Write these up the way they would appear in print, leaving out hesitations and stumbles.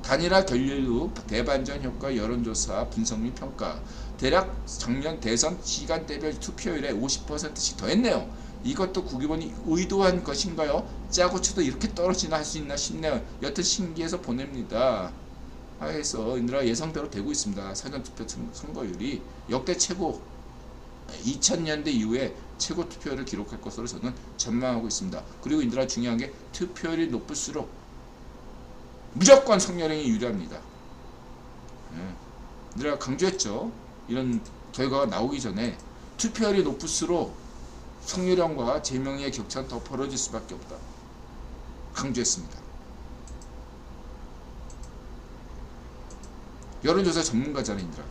단일화 결렬 후 대반전 효과 여론조사 분석 및 평가. 대략 작년 대선 시간대별 투표율에 50%씩 더했네요. 이것도 국회의원이 의도한 것인가요? 짜고 쳐도 이렇게 떨어지나 할 수 있나 싶네요. 여튼 신기해서 보냅니다. 해서 인드라 예상대로 되고 있습니다. 사전투표 선거율이 역대 최고, 2000년대 이후에 최고 투표율을 기록할 것으로 저는 전망하고 있습니다. 그리고 인드라 중요한 게 투표율이 높을수록 무조건 성렬행이 유리합니다. 인드라가 강조했죠. 이런 결과가 나오기 전에 투표율이 높을수록 성렬행과 제명의 격차는 더 벌어질 수밖에 없다. 강조했습니다. 여론조사 전문가잖아요. 인드라가.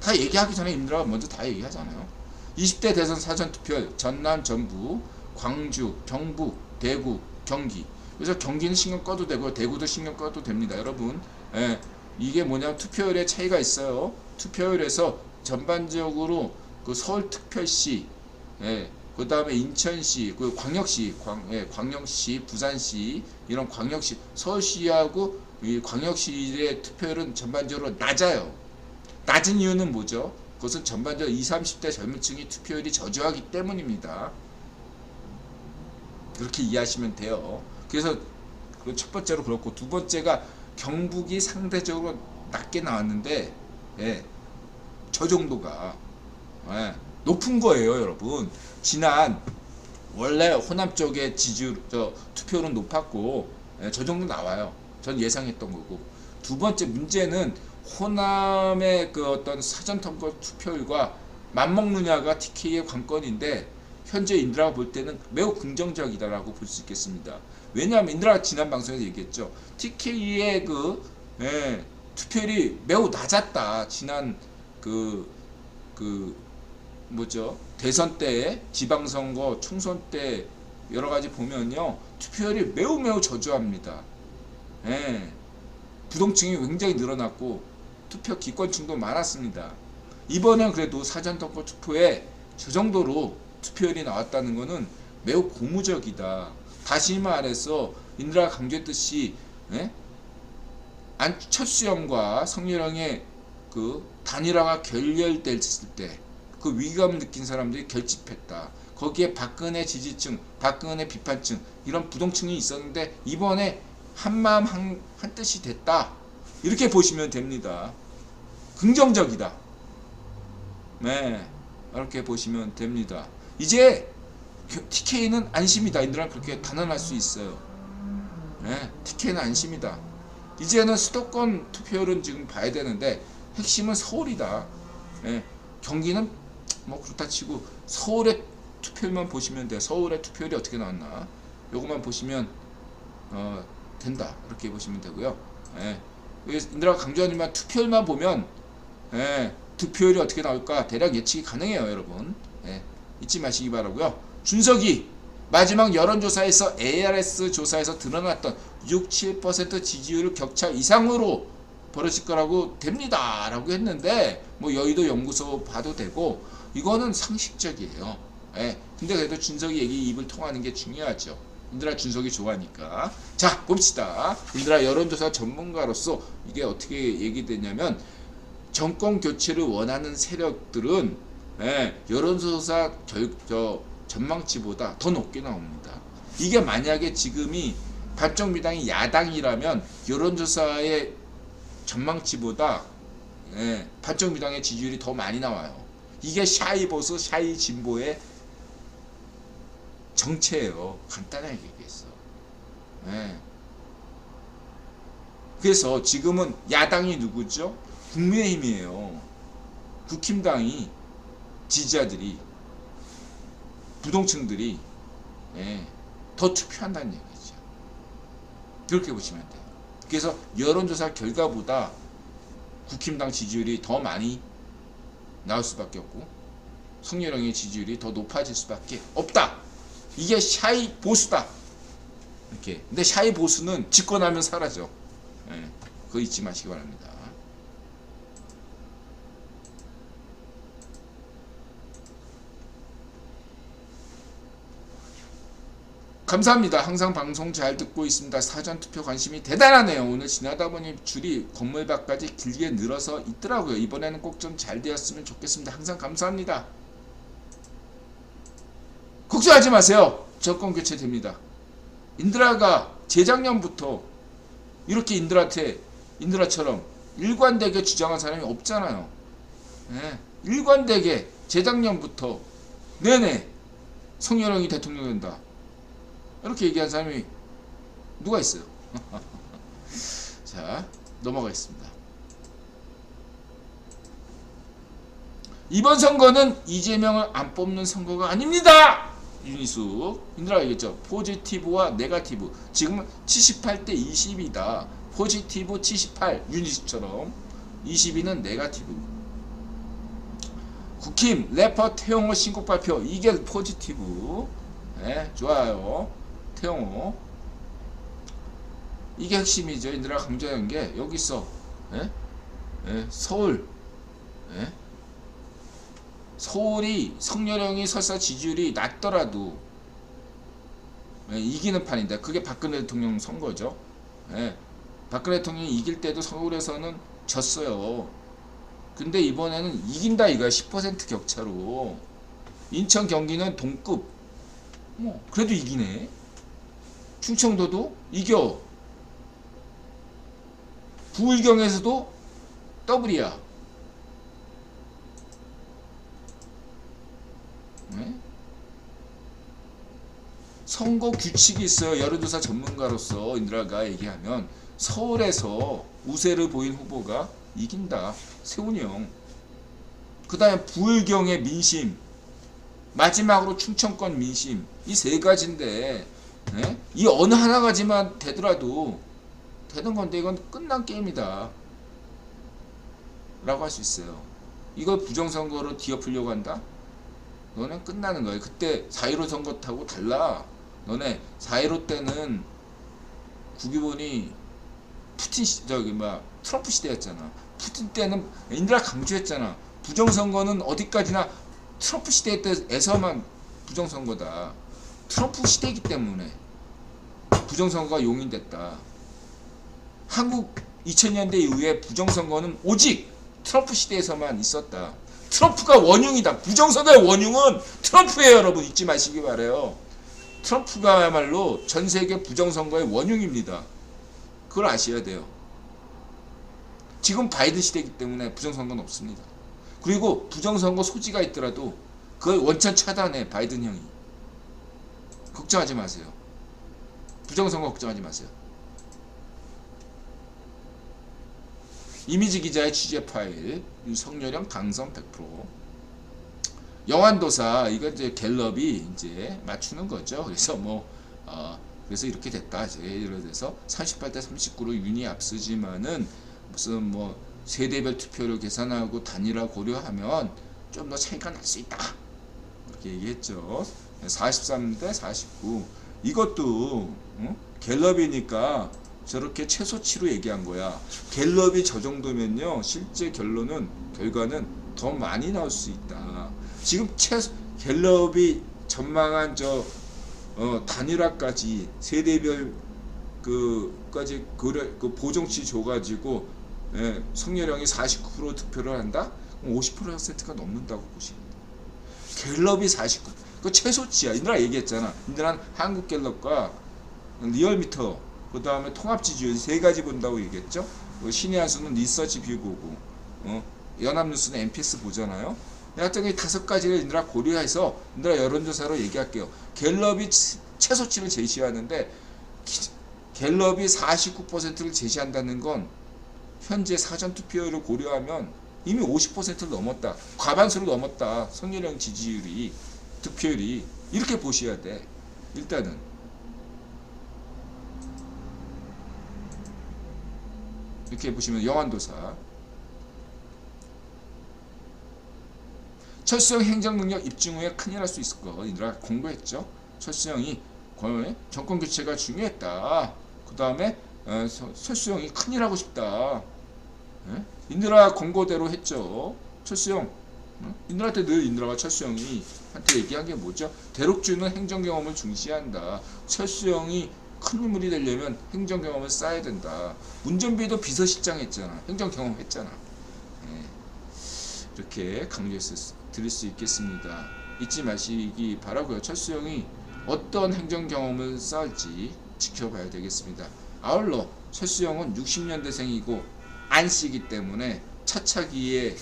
다 얘기하기 전에 인드라가 먼저 다 얘기하잖아요. 20대 대선 사전투표 전남, 전북, 광주, 경북, 대구, 경기. 그래서 경기는 신경 꺼도 되고 대구도 신경 꺼도 됩니다. 여러분, 이게 뭐냐면 투표율의 차이가 있어요. 투표율에서 전반적으로 그 서울특별시, 그 다음에 인천시, 그 광역시, 광역시, 부산시, 이런 광역시, 서울시하고 이 광역시의 투표율은 전반적으로 낮아요. 낮은 이유는 뭐죠? 그것은 전반적으로 20, 30대 젊은 층이 투표율이 저조하기 때문입니다. 그렇게 이해하시면 돼요. 그래서 첫 번째로 그렇고, 두 번째가 경북이 상대적으로 낮게 나왔는데, 저 정도가 높은 거예요, 여러분. 지난 원래 호남 쪽의 투표율은 높았고, 저 정도 나와요. 전 예상했던 거고. 두 번째 문제는 호남의 그 어떤 사전선거 투표율과 맞먹느냐가 TK의 관건인데, 현재 인드라가 볼 때는 매우 긍정적이다라고 볼 수 있겠습니다. 왜냐하면 인드라가 지난 방송에서 얘기했죠. TK의 투표율이 매우 낮았다. 지난 대선 때, 지방선거, 총선 때 여러 가지 보면요, 투표율이 매우 저조합니다. 부동층이 굉장히 늘어났고 투표 기권층도 많았습니다. 이번엔 그래도 사전선거 투표에 저 정도로 투표율이 나왔다는 것은 매우 고무적이다. 다시 말해서 인드라가 강조했듯이 안철수형과 성렬형의 그 단일화가 결렬됐을 때 그 위기감을 느낀 사람들이 결집했다. 거기에 박근혜 지지층, 박근혜 비판층, 이런 부동층이 있었는데 이번에 한마음 한뜻이 됐다. 이렇게 보시면 됩니다. 긍정적이다. 이렇게 보시면 됩니다. 이제 TK는 안심이다. 인드라는 그렇게 단언할 수 있어요. TK는 안심이다. 이제는 수도권 투표율은 지금 봐야 되는데 핵심은 서울이다. 경기는 뭐 그렇다 치고 서울의 투표율만 보시면 돼요. 서울의 투표율이 어떻게 나왔나, 요것만 보시면 된다. 이렇게 보시면 되고요. 인드라가 강조하지만 투표율만 보면 투표율이 어떻게 나올까 대략 예측이 가능해요, 여러분. 잊지 마시기 바라고요. 준석이 마지막 여론조사에서 ARS 조사에서 드러났던 6, 7% 지지율 격차 이상으로 벌어질 거라고 됩니다 라고 했는데, 뭐 여의도 연구소 봐도 되고, 이거는 상식적이에요. 근데 그래도 준석이 얘기 입을 통하는 게 중요하죠. 인드라 준석이 좋아하니까. 자, 봅시다. 인드라 여론조사 전문가로서 이게 어떻게 얘기되냐면, 정권 교체를 원하는 세력들은 여론조사 전망치보다 더 높게 나옵니다. 이게 만약에 지금이 바른정당이 야당이라면 여론조사의 전망치보다 바른정당의 지지율이 더 많이 나와요. 이게 샤이 보수, 샤이 진보의 정체예요. 간단하게 얘기했어. 그래서 지금은 야당이 누구죠? 국민의힘이에요. 국힘당이 지지자들이, 부동층들이 더 투표한다는 얘기죠. 그렇게 보시면 돼요. 그래서 여론조사 결과보다 국힘당 지지율이 더 많이 나올 수밖에 없고 성렬형의 지지율이 더 높아질 수밖에 없다. 이게 샤이 보수다. 이렇게. 근데 샤이 보수는 집권 하면 사라져. 그거 잊지 마시기 바랍니다. 감사합니다. 항상 방송 잘 듣고 있습니다. 사전투표 관심이 대단하네요. 오늘 지나다 보니 줄이 건물 밖까지 길게 늘어서 있더라고요. 이번에는 꼭 좀 잘 되었으면 좋겠습니다. 항상 감사합니다. 걱정하지 마세요. 정권 교체됩니다. 인드라가 재작년부터 이렇게 인드라처럼 일관되게 주장한 사람이 없잖아요. 네, 일관되게 재작년부터 내내 성렬형이 대통령 된다 이렇게 얘기한 사람이 누가 있어요? 자, 넘어가겠습니다. 이번 선거는 이재명을 안 뽑는 선거가 아닙니다. 윤희숙 인드라가 얘기했죠. 포지티브와 네거티브. 지금은 78대 20이다. 포지티브 78 윤희숙처럼 22는 네거티브. 국힘 래퍼 태용호 신곡 발표. 이게 포지티브. 네, 좋아요. 태용호. 이게 핵심이죠. 인드라가 강조한 게 여기 있어. 네? 네, 서울. 네? 서울이 성렬형이 설사 지지율이 낮더라도 이기는 판인데 그게 박근혜 대통령 선거죠. 예, 박근혜 대통령이 이길 때도 서울에서는 졌어요. 근데 이번에는 이긴다 이거야. 10% 격차로. 인천 경기는 동급. 뭐 그래도 이기네. 충청도도 이겨. 부울경에서도 더블이야. 네? 선거 규칙이 있어요. 여론조사 전문가로서 인드라가 얘기하면 서울에서 우세를 보인 후보가 이긴다. 세훈이 형. 그 다음에 부울경의 민심, 마지막으로 충청권 민심. 이 세 가지인데 네? 이 어느 하나 가지만 되더라도 되는 건데 이건 끝난 게임이다 라고 할 수 있어요. 이걸 부정선거로 뒤엎으려고 한다? 너네 끝나는 거예요. 그때 4.15 선거 타고 달라. 너네 4.15 때는 국유본이 푸틴 트럼프 시대였잖아. 푸틴 때는 인드라 강조했잖아. 부정선거는 어디까지나 트럼프 시대 때에서만 부정선거다. 트럼프 시대이기 때문에 부정선거가 용인됐다. 한국 2000년대 이후에 부정선거는 오직 트럼프 시대에서만 있었다. 트럼프가 원흉이다. 부정선거의 원흉은 트럼프예요. 여러분 잊지 마시기 바래요. 트럼프가야말로 전세계 부정선거의 원흉입니다. 그걸 아셔야 돼요. 지금 바이든 시대이기 때문에 부정선거는 없습니다. 그리고 부정선거 소지가 있더라도 그걸 원천 차단해. 바이든 형이. 걱정하지 마세요. 부정선거 걱정하지 마세요. 이미지 기자의 취재 파일. 윤석열형 당선 100%. 영환도사 이거 이제 갤럽이 이제 맞추는 거죠. 그래서 그래서 이렇게 됐다. 예를 들어서 38대 39로 윤이 앞서지만은 무슨 세대별 투표를 계산하고 단일화 고려하면 좀 더 차이가 날 수 있다. 이렇게 얘기했죠. 43대 49. 이것도 갤럽이니까 저렇게 최소치로 얘기한 거야. 갤럽이 저 정도면요 실제 결과는 더 많이 나올 수 있다. 지금 갤럽이 전망한 단일화까지 세대별 그까지 그 보정치 줘가지고 성렬형이 49% 득표를 한다? 그럼 50%가 넘는다고 보시면 돼요. 갤럽이 49. 그 최소치야. 인드라 얘기했잖아. 인드라는 한국 갤럽과 리얼미터 그 다음에 통합지지율 세 가지 본다고 얘기했죠. 신의 한 수는 리서치 뷰 보고, 연합뉴스는 NPS 보잖아요. 하여튼 이 5가지를 인드라 고려해서 인드라 여론조사로 얘기할게요. 갤럽이 최소치를 제시하는데 갤럽이 49%를 제시한다는 건 현재 사전투표율을 고려하면 이미 50%를 넘었다. 과반수를 넘었다. 성렬형 지지율이, 득표율이. 이렇게 보셔야 돼. 일단은. 이렇게 보시면 영환도사. 철수형 행정능력 입증 후에 큰일 날 수 있을 거 인드라 공고했죠. 철수형이 정권 교체가 중요했다. 그 다음에 철수형이 큰일 하고 싶다. 인드라 공고대로 했죠. 철수형. 인드라 때 늘 인드라가 철수형이 한테 얘기한 게 뭐죠? 대록주는 행정 경험을 중시한다. 철수형이 큰 인물이 되려면 행정 경험을 쌓아야 된다. 문전비도 비서실장 했잖아. 행정 경험 했잖아. 예. 이렇게 강조해서 드릴 수 있겠습니다. 잊지 마시기 바라고요. 철수형이 어떤 행정 경험을 쌓을지 지켜봐야 되겠습니다. 아울러 철수형은 60년대생이고 안씨이기 때문에 차차기에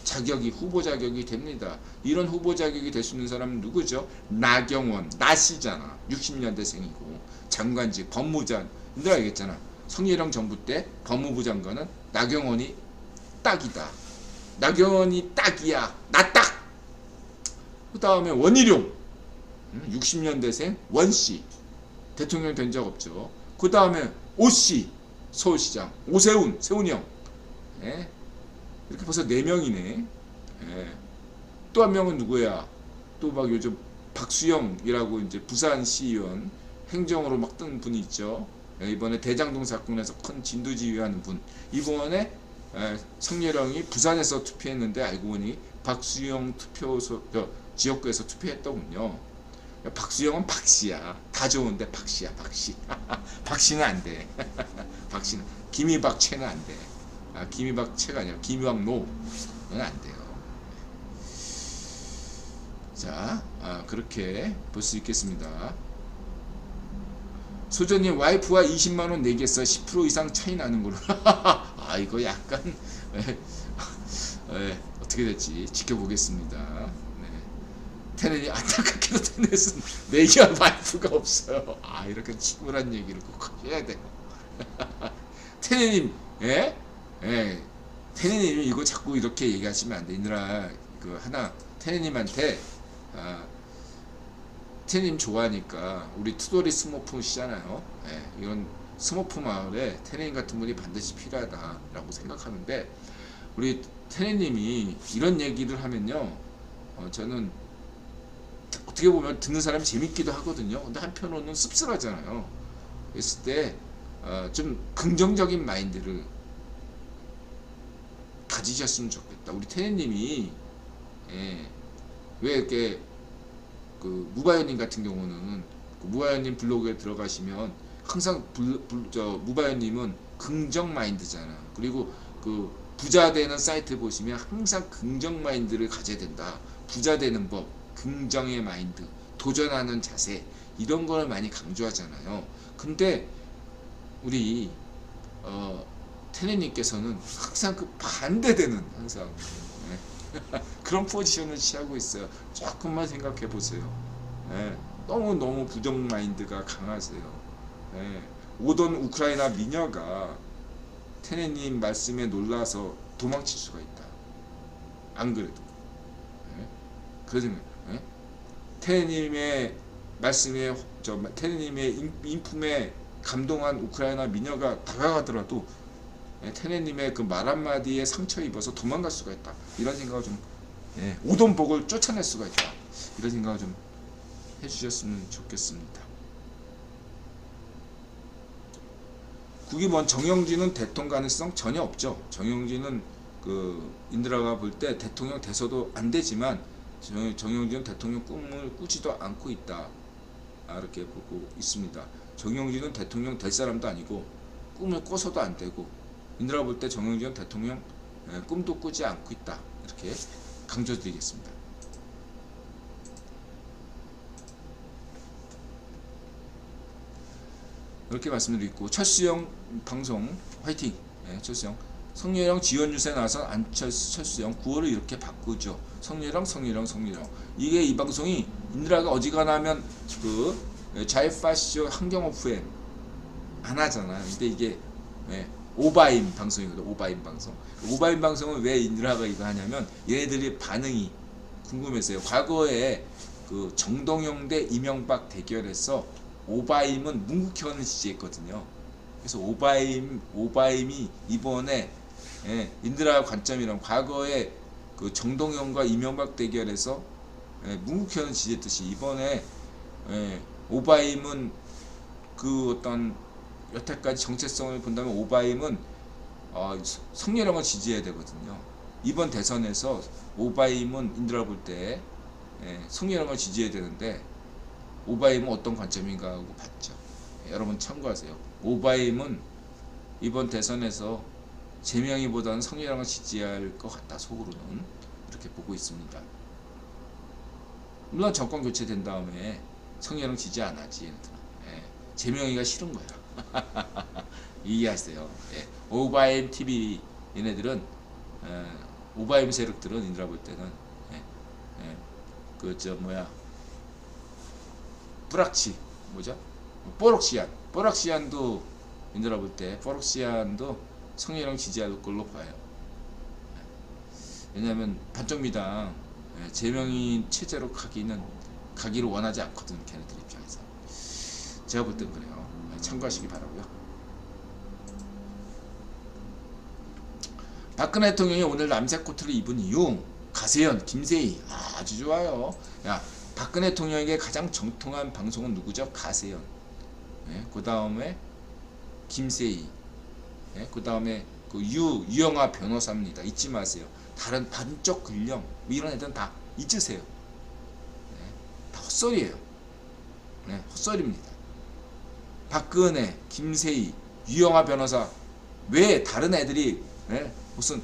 자격이 후보 자격이 됩니다. 이런 후보 자격이 될 수 있는 사람은 누구죠? 나경원, 나씨잖아. 60년대생이고 장관직, 법무장. 늘 알겠잖아. 성희령 정부 때 법무부 장관은 나경원이 딱이다. 나경원이 딱이야. 나 딱. 그 다음에 원희룡, 60년대생 원씨, 대통령 된 적 없죠. 그 다음에 오씨, 서울시장, 오세훈, 세훈이 형. 예? 이렇게 벌써 4명이네. 예. 또 한 명은 누구야? 또 막 요즘 박수영이라고 이제 부산시의원 행정으로 막 뜬 분이 있죠. 예, 이번에 대장동 사건에서 큰 진두지휘하는 분. 이번에 성렬형이 부산에서 투표했는데 알고 보니 박수영 투표소 지역구에서 투표했더군요. 박수영은 박씨야. 다 좋은데 박씨야, 박씨. 박씨는 안 돼. 박씨는 김이박채는 안 돼. 김이박채가 아니라 김이박노는 안 돼요. 자, 그렇게 볼 수 있겠습니다. 소전님 와이프와 20만원 내겠어. 10% 이상 차이 나는 걸로. 이거 약간 어떻게 될지 지켜보겠습니다. 네. 테넷이 안타깝게도 테넷은 내기할 와이프가 없어요. 이렇게 치밀한 얘기를 꼭 해야 돼요. 테넷님, 테넷님 이거 자꾸 이렇게 얘기하시면 안 돼. 이느라 그 하나 테넷님한테 테님 좋아하니까 우리 투도리 스모프시잖아요. 이런 스모프 마을에 테님 같은 분이 반드시 필요하다라고 생각하는데 우리 테님이 이런 얘기를 하면요, 저는 어떻게 보면 듣는 사람이 재밌기도 하거든요. 근데 한편으로는 씁쓸하잖아요. 그랬을 때 좀 긍정적인 마인드를 가지셨으면 좋겠다. 우리 테님이 왜 이렇게 그 무바연님 같은 경우는 그 무바연님 블로그에 들어가시면 항상 무바연님은 긍정 마인드잖아. 그리고 그 부자 되는 사이트 보시면 항상 긍정 마인드를 가져야 된다. 부자 되는 법, 긍정의 마인드, 도전하는 자세 이런 걸 많이 강조하잖아요. 근데 우리 테네님께서는 항상 그 반대되는 항상 그런 포지션을 취하고 있어요. 조금만 생각해 보세요. 너무 부정 마인드가 강하세요. 오던 우크라이나 미녀가 테네님 말씀에 놀라서 도망칠 수가 있다. 안 그래도. 그래서 테네님의 말씀에 테네님의 인품에 감동한 우크라이나 미녀가 다가가더라도 테네님의 그 말 한마디에 상처 입어서 도망갈 수가 있다. 이런 생각을 좀 오던 복을 쫓아낼 수가 있다. 이런 생각을 좀 해주셨으면 좋겠습니다. 국임원 정영진은 대통령 가능성 전혀 없죠. 정영진은 그 인드라가 볼 때 대통령 돼서도 안 되지만 정영진은 대통령 꿈을 꾸지도 않고 있다. 이렇게 보고 있습니다. 정영진은 대통령 될 사람도 아니고 꿈을 꿔서도 안 되고 인드라가 볼 때 정영진은 대통령 꿈도 꾸지 않고 있다. 이렇게 강조드리겠습니다. 이렇게 말씀드리고 철수형 방송 화이팅. 철수형 성렬형 지원 유세 나와서 안철수 철수형 9월을 이렇게 바꾸죠. 성렬형 이게 이 방송이 인드라가 어지간하면 그 자이파쇼 한경호 FM 안 하잖아. 근데 이게 오바임 방송이거든. 오바임 방송. 오바임 방송은 왜 인드라가 이거 하냐면 얘네들이 반응이 궁금해서요. 과거에 그 정동영 대 이명박 대결에서 오바임은 문국현을 지지했거든요. 그래서 오바임이 이번에 인드라 관점이란 과거에 그 정동영과 이명박 대결에서 문국현을 지지했듯이 이번에 오바임은 그 어떤 여태까지 정체성을 본다면 오바임은 성렬형을 지지해야 되거든요. 이번 대선에서 오바임은 인드라 볼 때 송영을 지지해야 되는데 오바임은 어떤 관점인가 하고 봤죠. 여러분 참고하세요. 오바임은 이번 대선에서 제명이보다는 성희랑을 지지할 것 같다. 속으로는 이렇게 보고 있습니다. 물론 정권 교체된 다음에 성희랑 지지 안 하지. 제명이가 싫은 거야. 이해하세요. 오바임 TV 얘네들은 오바임 세력들은 인드라 볼 때는 뿌락치 뭐죠? 뽀락시안도 인드라 볼 때 뽀락시안도 성희랑 지지할 걸로 봐요. 왜냐하면 반쪽미당 제명이 체제로 가기를 원하지 않거든. 걔네들 입장에서. 제가 볼 땐 그래요. 참고하시기 바라고요. 박근혜 대통령이 오늘 남색 코트를 입은 이유, 가세현, 김세희 아주 좋아요. 야, 박근혜 대통령에게 가장 정통한 방송은 누구죠? 가세현. 그 다음에 김세희. 그 다음에 유영아 변호사입니다. 잊지 마세요. 다른 반쪽 근령 이런 애들은 다 잊으세요. 다 헛소리예요. 헛소리입니다. 박근혜, 김세희, 유영아 변호사 왜 다른 애들이 무슨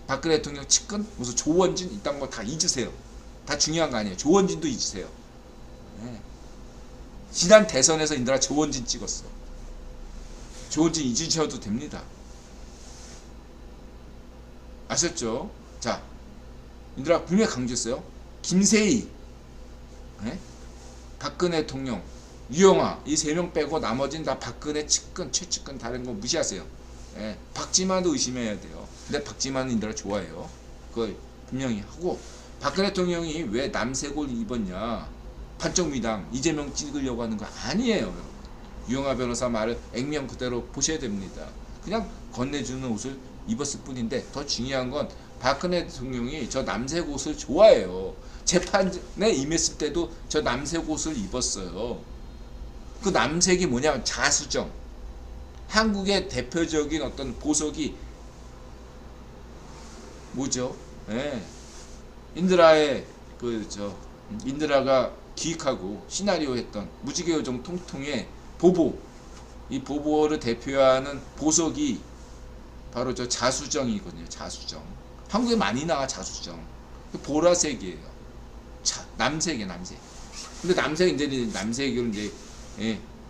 박근혜 대통령 측근 무슨 조원진 이딴 거 다 잊으세요. 다 중요한 거 아니에요. 조원진도 잊으세요. 지난 대선에서 인드라 조원진 찍었어. 조원진 잊으셔도 됩니다. 아셨죠? 자, 인드라 분명히 강조했어요. 김세희, 박근혜 대통령, 유영아 이 3명 빼고 나머지는 다 박근혜 측근, 최측근 다른 거 무시하세요. 박지만도 의심해야 돼요. 근데 박지만은 인드라 좋아해요. 그거 분명히 하고 박근혜 대통령이 왜 남색옷 입었냐? 반쪽미당 이재명 찍으려고 하는 거 아니에요. 여러분. 유영아 변호사 말을 액면 그대로 보셔야 됩니다. 그냥 건네주는 옷을 입었을 뿐인데 더 중요한 건 박근혜 대통령이 저 남색 옷을 좋아해요. 재판에 임했을 때도 저 남색 옷을 입었어요. 그 남색이 뭐냐면 자수정. 한국의 대표적인 어떤 보석이 뭐죠? 인드라의 인드라가 기획하고 시나리오 했던 무지개 요정 통통의 보보. 이 보보를 대표하는 보석이 바로 저 자수정이거든요. 자수정. 한국에 많이 나와 자수정. 보라색이에요. 남색이에요. 남색. 근데 남색으로 이제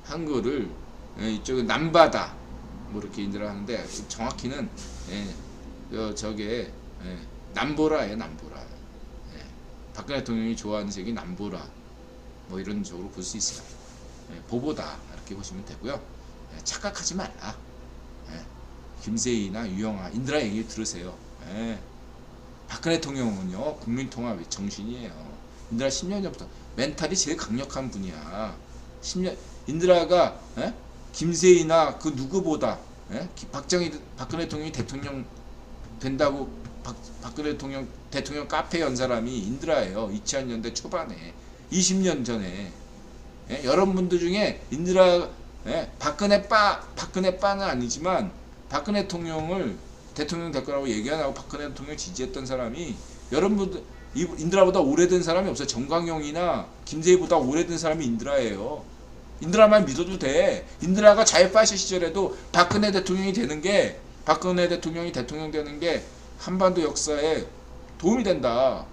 한글을 이쪽에 남바다 뭐 이렇게 인드라 하는데 정확히는 저게 남보라예요. 남보라. 박근혜 대통령이 좋아하는 색이 남보라. 뭐 이런 쪽으로 볼 수 있어요. 보보다 이렇게 보시면 되고요. 착각하지 말라. 김세희나 유영아, 인드라 얘기 들으세요. 박근혜 대통령은요 국민통합의 정신이에요. 인드라 10년 전부터 멘탈이 제일 강력한 분이야. 10년 인드라가 김세희나 그 누구보다 박근혜 대통령이 대통령 된다고 박근혜 대통령 카페 연 사람이 인드라예요. 2000년대 초반에 20년 전에 여러분들 중에 인드라 박근혜빠는 아니지만 박근혜 대통령을 대통령 될 거라고 얘기 안 하고 박근혜 대통령 지지했던 사람이 여러분들 인드라보다 오래된 사람이 없어요. 정광용이나 김세희보다 오래된 사람이 인드라예요. 인드라만 믿어도 돼. 인드라가 자유파시 시절에도 박근혜 대통령이 되는 게 대통령 되는 게 한반도 역사에 도움이 된다.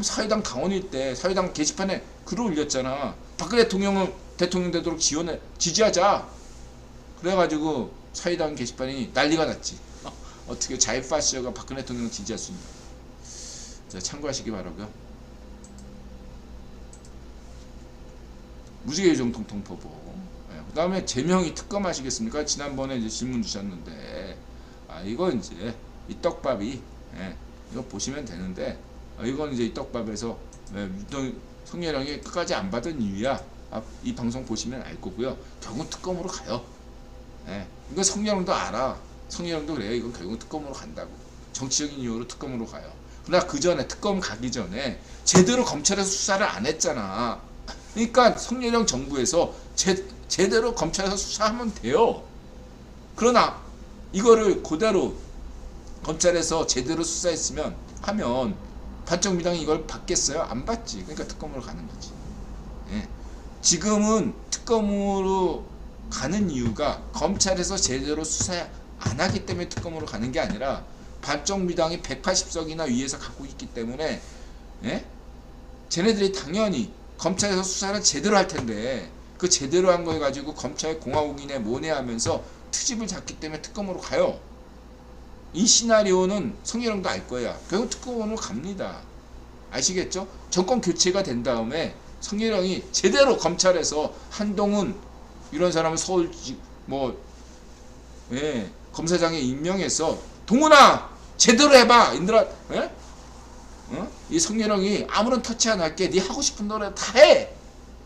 사회당 당원일 때 사회당 게시판에 글을 올렸잖아. 박근혜 대통령은 대통령 되도록 지지하자. 그래가지고 사회당 게시판이 난리가 났지. 어떻게 자유파시가 박근혜 대통령 지지할 수 있냐. 자, 참고하시기 바라고요. 무지개 요정 통통 포보. 그 다음에 제명이 특검하시겠습니까? 지난번에 이제 질문 주셨는데, 이거 이제 이 떡밥이, 이거 보시면 되는데, 이건 이제 이 떡밥에서 성렬형이 끝까지 안 받은 이유야. 이 방송 보시면 알 거고요. 결국 특검으로 가요. 이거 성렬형도 알아. 성렬형도 그래요. 이건 결국 특검으로 간다고. 정치적인 이유로 특검으로 가요. 그러나 그 전에 특검 가기 전에 제대로 검찰에서 수사를 안 했잖아. 그러니까 성렬형 정부에서 제대로 검찰에서 수사하면 돼요. 그러나 이거를 그대로 검찰에서 제대로 수사했으면 하면 반쪽미당이 이걸 받겠어요? 안 받지. 그러니까 특검으로 가는 거지. 예. 지금은 특검으로 가는 이유가 검찰에서 제대로 수사 안 하기 때문에 특검으로 가는 게 아니라 반쪽미당이 180석이나 위에서 갖고 있기 때문에, 예? 쟤네들이 당연히 검찰에서 수사를 제대로 할 텐데 그 제대로 한 거 가지고 검찰 공화국이네 뭐네 하면서 트집을 잡기 때문에 특검으로 가요. 이 시나리오는 성희롱도 알 거야. 결국 특검으로 갑니다. 아시겠죠? 정권 교체가 된 다음에 성희롱이 제대로 검찰에서 한동훈 이런 사람은 서울 뭐 예, 검사장에 임명해서 동훈아 제대로 해봐 인들아. 예? 어? 이 성희롱이 아무런 터치 안 할게. 네 하고 싶은 노래 다 해.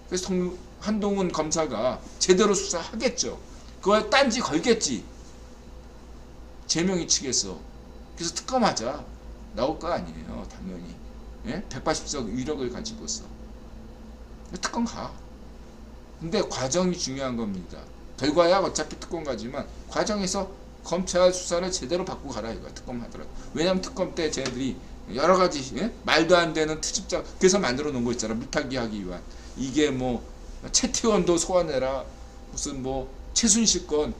그래서 한동훈 검사가 제대로 수사하겠죠. 그걸 딴지 걸겠지. 제명이 치겠어. 그래서 특검하자. 나올 거 아니에요. 당연히. 예? 180석 위력을 가지고서. 특검 가. 근데 과정이 중요한 겁니다. 결과야 어차피 특검 가지만 과정에서 검찰 수사를 제대로 받고 가라 이거야. 특검 하더라도. 왜냐면 특검 때 쟤네들이 여러 가지 예? 말도 안 되는 트집장 그래서 만들어 놓은 거 있잖아. 물타기 하기 위한. 이게 뭐 최태원도 소환해라. 무슨 뭐 최순실 건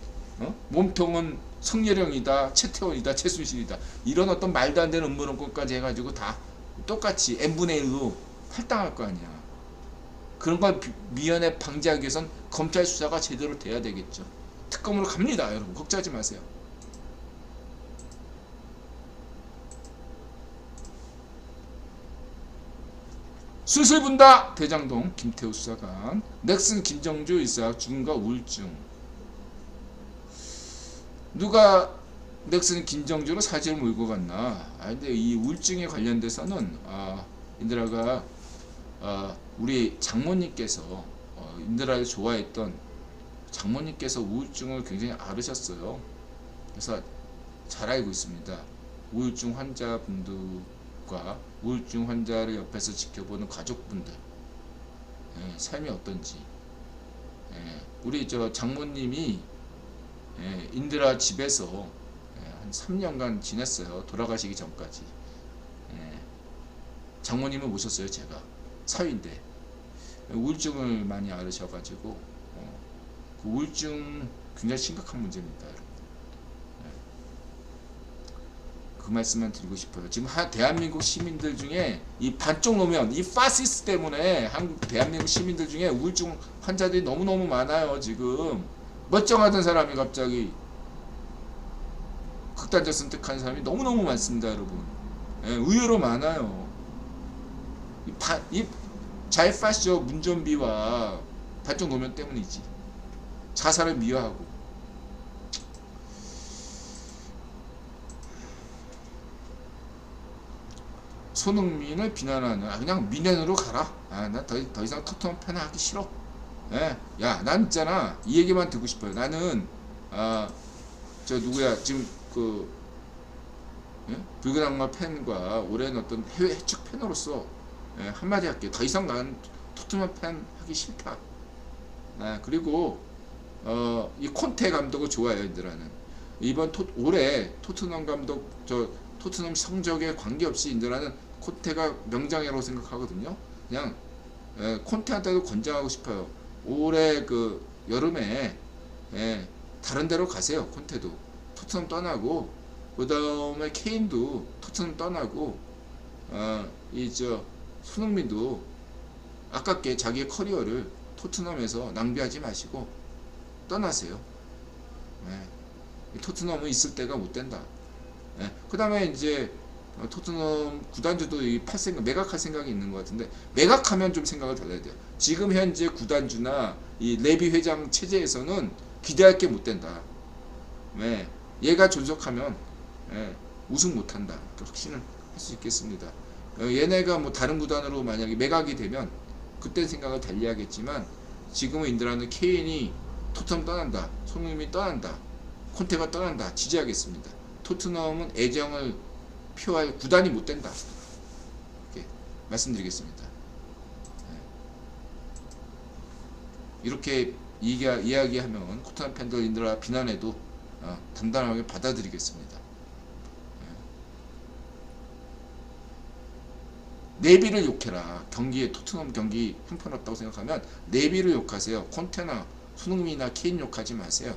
몸통은 성예령이다, 최태원이다, 최순실이다. 이런 어떤 말도 안 되는 음모론까지 해가지고 다 똑같이 n분의 1로 할당할 거 아니야. 그런 걸 미연에 방지하기 위해선 검찰 수사가 제대로 돼야 되겠죠. 특검으로 갑니다, 여러분. 걱정하지 마세요. 술술 분다 대장동 김태우 수사관 넥슨 김정주 일사 죽음과 우울증. 누가 넥슨 김정주로 사지를 몰고 갔나. 근데 이 우울증에 관련돼서는 인드라가 우리 장모님께서 인드라를 좋아했던 장모님께서 우울증을 굉장히 앓으셨어요. 그래서 잘 알고 있습니다. 우울증 환자분들과 우울증 환자를 옆에서 지켜보는 가족분들 삶이 어떤지. 우리 저 장모님이 인드라 집에서 한 3년간 지냈어요. 돌아가시기 전까지. 장모님을 모셨어요. 제가 사위인데 우울증을 많이 앓으셔가지고 그 우울증 굉장히 심각한 문제입니다. 그 말씀만 드리고 싶어요. 지금 대한민국 시민들 중에 이 반쪽 노면 이 파시스트 때문에 한국 대한민국 시민들 중에 우울증 환자들이 너무너무 많아요. 지금 멀쩡하던 사람이 갑자기 극단적 선택하는 사람이 너무너무 많습니다. 여러분. 의외로 많아요. 잘 파쇼 문전비와 반쪽 노면 때문이지. 자살을 미화하고. 손흥민을 비난하는 그냥 민현으로 가라. 나 더 이상 토트넘 팬 하기 싫어. 야, 난 있잖아. 이 얘기만 듣고 싶어요. 나는 저 누구야 지금 그 붉은 악마 팬과 오랜 어떤 해외 해축 팬으로서 한마디 할게. 더 이상 난 토트넘 팬 하기 싫다. 그리고 이 콘테 감독을 좋아해요. 인드라는 이번 올해 토트넘 감독 토트넘 성적에 관계없이 인드라는 콘테가 명장이라고 생각하거든요. 그냥 콘테한테도 권장하고 싶어요. 올해 그 여름에 다른 데로 가세요. 콘테도 토트넘 떠나고 그 다음에 케인도 토트넘 떠나고 이 손흥민도 아깝게 자기의 커리어를 토트넘에서 낭비하지 마시고 떠나세요. 토트넘은 있을 때가 못 된다. 그 다음에 이제 토트넘 구단주도 매각할 생각이 있는 것 같은데 매각하면 좀 생각을 달라야 돼요. 지금 현재 구단주나 이 레비 회장 체제에서는 기대할 게 못 된다. 얘가 존속하면 우승 못한다. 확신을 할 수 있겠습니다. 얘네가 뭐 다른 구단으로 만약에 매각이 되면 그때 생각을 달리하겠지만 지금은 인드라는 케인이 토트넘 떠난다, 손흥민이 떠난다, 콘테가 떠난다 지지하겠습니다. 토트넘은 애정을 표할 구단이 못 된다. 이렇게 말씀드리겠습니다. 이렇게 이야기하면 토트넘 팬들 인드라 비난해도 단단하게 받아들이겠습니다. 네비를 욕해라. 경기에 토트넘 경기 형편없다고 생각하면 네비를 욕하세요. 콘테나, 손흥민이나 케인 욕하지 마세요.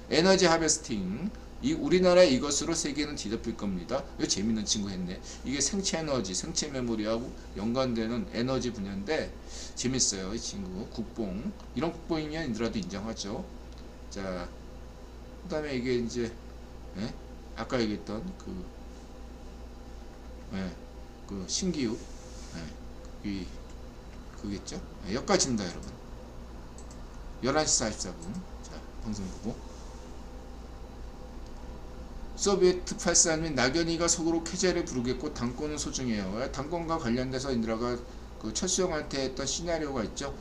에너지 하베스팅. 우리나라 이것으로 세계는 뒤덮일 겁니다. 이거 재밌는 친구 했네. 이게 생체 에너지, 생체 메모리하고 연관되는 에너지 분야인데 재밌어요. 이 친구 국뽕. 이런 국뽕이면 인들아도 인정하죠. 자, 그다음에 이게 이제 예? 아까 얘기했던 그 신기육 이 그겠죠. 여기까지입니다, 여러분. 11시 44분. 자, 방송 보고. 소비에트 팔산 및 낙연이가 속으로 쾌재를 부르겠고 당권은 소중해요. 당권과 관련돼서 인드라가 그 철수형한테 했던 시나리오가 있죠.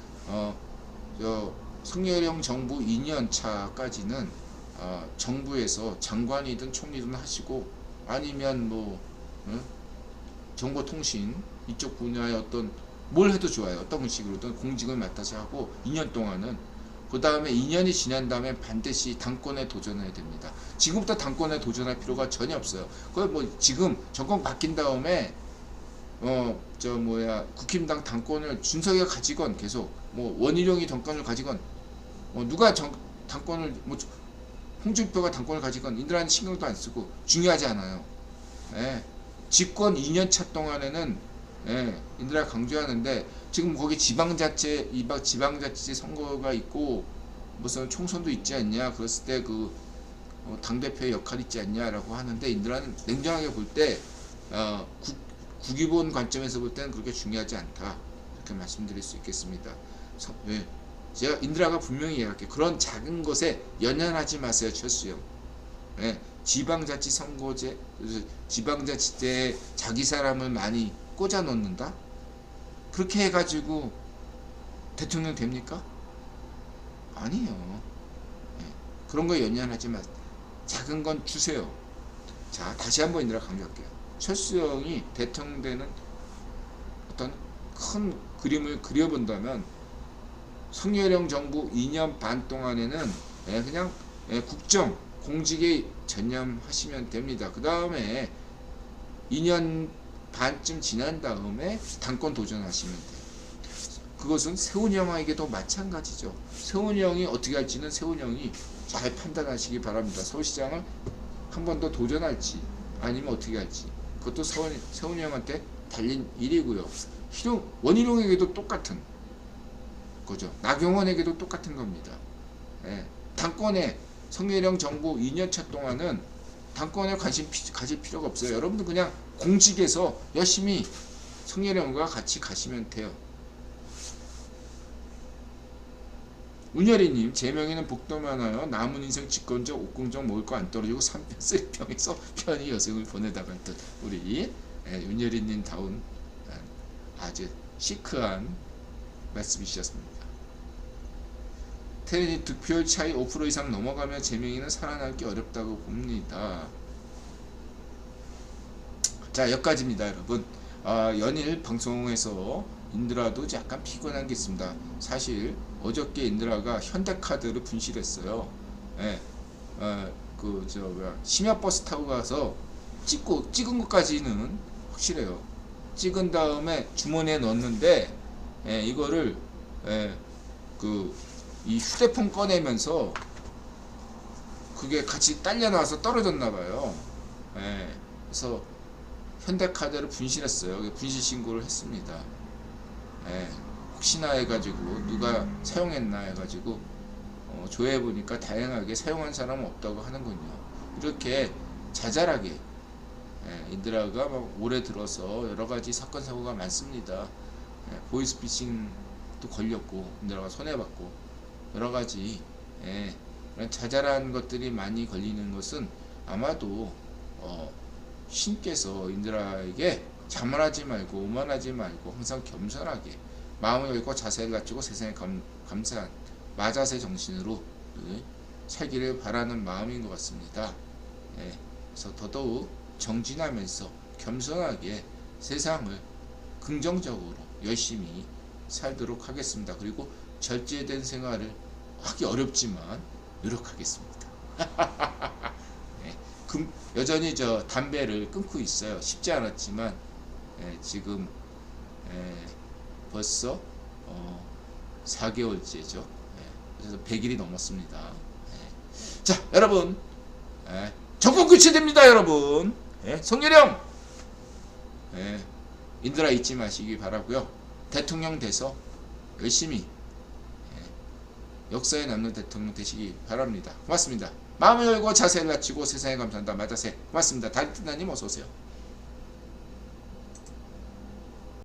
성렬형 정부 2년 차까지는 정부에서 장관이든 총리든 하시고 아니면 뭐 정보통신 이쪽 분야의 어떤 뭘 해도 좋아요. 어떤 식으로든 공직을 맡아서 하고 2년 동안은 그 다음에 2년이 지난 다음에 반드시 당권에 도전해야 됩니다. 지금부터 당권에 도전할 필요가 전혀 없어요. 그걸 뭐 지금 정권 바뀐 다음에 국힘당 당권을 준석이가 가지건 계속 뭐 원희룡이 당권을 가지건 누가 당권을 뭐 홍준표가 당권을 가지건 인들한테 신경도 안 쓰고 중요하지 않아요. 예. 집권 2년 차 동안에는 인들아 강조하는데 지금 거기 지방자치 선거가 있고 무슨 총선도 있지 않냐 그랬을 때 그 당대표의 역할이 있지 않냐라고 하는데 인들아는 냉정하게 볼 때 국기본 관점에서 볼 때는 그렇게 중요하지 않다 이렇게 말씀드릴 수 있겠습니다. 제가 인드라가 분명히 얘기할게요. 그런 작은 것에 연연하지 마세요. 철수형. 지방자치 선거제 지방자치 때 자기 사람을 많이 꽂아 놓는다? 그렇게 해가지고 대통령 됩니까? 아니에요. 그런 거 연연하지 마. 작은 건 주세요. 자, 다시 한번 인드라 강조할게요. 철수형이 대통령 되는 어떤 큰 그림을 그려본다면 성렬형 정부 2년 반 동안에는 그냥 국정 공직에 전념하시면 됩니다. 그 다음에 2년 반쯤 지난 다음에 당권 도전하시면 돼요. 그것은 세훈이 형에게도 마찬가지죠. 세훈이 형이 어떻게 할지는 세훈이 형이 잘 판단하시기 바랍니다. 서울시장을 한 번 더 도전할지 아니면 어떻게 할지 그것도 세훈이 형한테 달린 일이고요. 원희룡에게도 똑같은 거죠. 나경원에게도 똑같은 겁니다. 당권에 성렬형 정부 2년 차 동안은 당권에 관심 가질 필요가 없어요. 여러분들 그냥 공직에서 열심히 성렬형과 같이 가시면 돼요. 운열이님, 제 명의는 복도만 하여 남은 인생 직권적, 옥공적 먹을 거 안 떨어지고 3편, 3평에서 편히 여생을 보내다가 했던 우리 운열이님 다운 아주 시크한 말씀이셨습니다. 테레니 득표율 차이 5% 이상 넘어가면 제 명의는 살아남기 어렵다고 봅니다. 자, 여기까지입니다, 여러분. 연일 방송에서 인드라도 약간 피곤한 게 있습니다. 사실 어저께 인드라가 현대카드를 분실했어요. 심야버스 타고 가서 찍은 것까지는 확실해요. 찍은 다음에 주머니에 넣었는데 이거를 이 휴대폰 꺼내면서 그게 같이 딸려 나와서 떨어졌나 봐요. 그래서 현대카드를 분실했어요. 분실 신고를 했습니다. 혹시나 해가지고 누가 사용했나 해가지고 조회해 보니까 다행하게 사용한 사람은 없다고 하는군요. 이렇게 자잘하게 인드라가 막 올해 들어서 여러 가지 사건 사고가 많습니다. 보이스피싱도 걸렸고 인드라가 손해봤고 여러 가지 그런 자잘한 것들이 많이 걸리는 것은 아마도 신께서 인드라에게 자만하지 말고 오만하지 말고 항상 겸손하게 마음을 열고 자세를 갖추고 세상에 감사한 마자세 정신으로 살기를 바라는 마음인 것 같습니다. 그래서 더더욱 정진하면서 겸손하게 세상을 긍정적으로 열심히 살도록 하겠습니다. 그리고 절제된 생활을 하기 어렵지만 노력하겠습니다. 여전히 담배를 끊고 있어요. 쉽지 않았지만 지금 벌써 4개월째죠. 그래서 100일이 넘었습니다. 자, 여러분, 정권 교체됩니다, 여러분. 성렬형, 인드라 잊지 마시기 바라고요. 대통령 돼서 열심히 역사에 남는 대통령 되시기 바랍니다. 고맙습니다. 마음을 열고 자세를 낮추고 세상에 감사한다. 마다세. 고맙습니다. 달빛나님 어서 오세요.